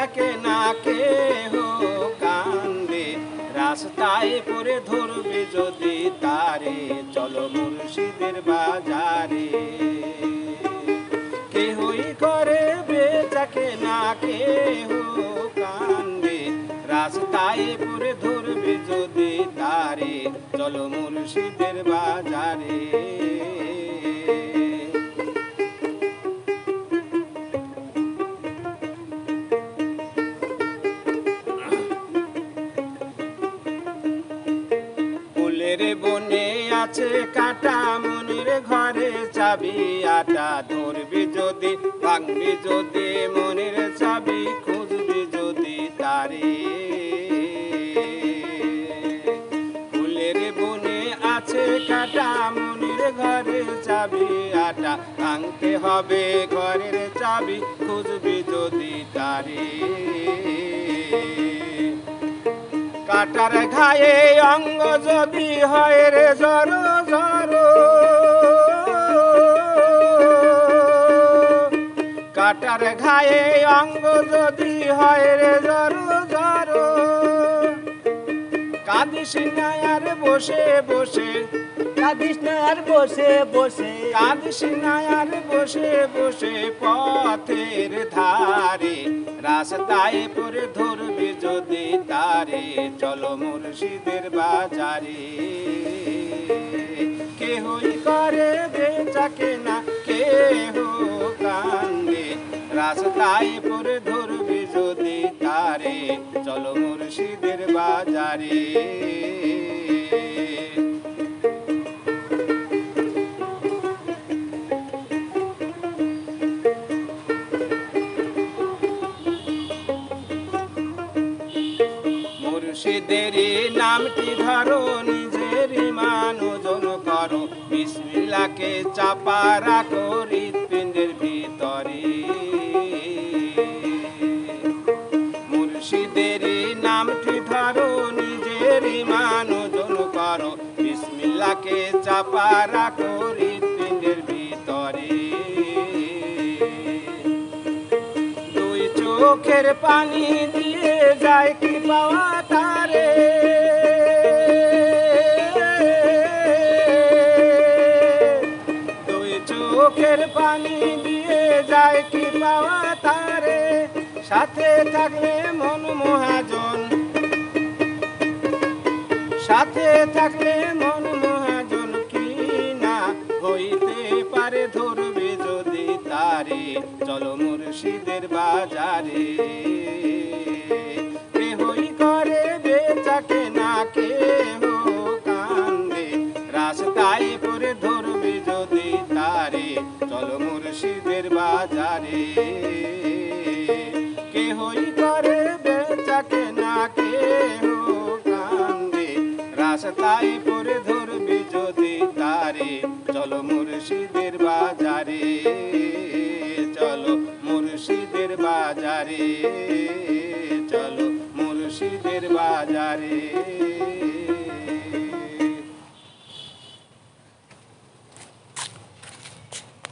বেচাকে না কেহ কান্দে, রাস্তায় পরে ধরবে যদি তারে, চলো মুর্শিদের বাজারে। কেহই করে বেচাকে না কেহ কান্দে, রাস্তায় পরে ধরবে যদি তারে, চলো মুর্শিদের বাজারে। ফুলের বনে আছে কাটা, মনের ঘরে চাবি আটা, ধরবি যদি ভাঙবি যদি মনের চাবি, খুঁজবি যদি তারে। ফুলের বনে আছে কাটা, মনের ঘরে চাবি আটা, ভাঙতে হবে ঘরের চাবি, খুঁজবি যদি তারে। কাটার ঘায়ে অঙ্গ যদি হয় রে জর জর, কাটার ঘায়ে অঙ্গ যদি হয় রে জর জর, কাঁদিস না আর বসে বসে, কাঁদিস না আর বসে বসে, কাঁদিস না আর বসে বসে পথের ধারে, রাস্তায় পরে ধরবি যদি তারে, চলো মুর্শিদের বাজারে। কেহই করে বেচাকে না কেহ কান্দে, রাস্তায় পরে ধরবি যদি তারে, চলো মুর্শিদের বাজারে। মুর্শিদের নামটি ধরো, নিজের মান ওজন করো, বিসমিল্লাহকে চাপা রাখো হৃৎপিণ্ডের ভিতরে। মুর্শিদের নামটি ধরো, নিজের মান ওজন করো, বিসমিল্লাহকে চাপা রাখো হৃৎপিণ্ডের ভিতরে। দুই চোখের পানি দিয়ে যায় কি পাওয়া তারে, দুই চোখের পানি দিয়ে যায় কি পাওয়া তারে, সাথে থাকলে মন মহাজন, সাথে থাকলে মন মহাজন, কি না হইতে পারে ধরবে যদি তারে, চলো মুর্শিদের বাজারে। কেহই করে বেচাকে না কেহ কান্দে, রাস্তায় পরে ধরবে যদি তারে, চলো মুর্শিদের বাজারে। কেহই করে বেচাকে না কেহ কান্দে, রাস্তায় পরে ধরবে যদি তারে, চলো মুর্শিদের বাজারে, চলো মুর্শিদের বাজারে, চলো মুর্শিদের বাজারে।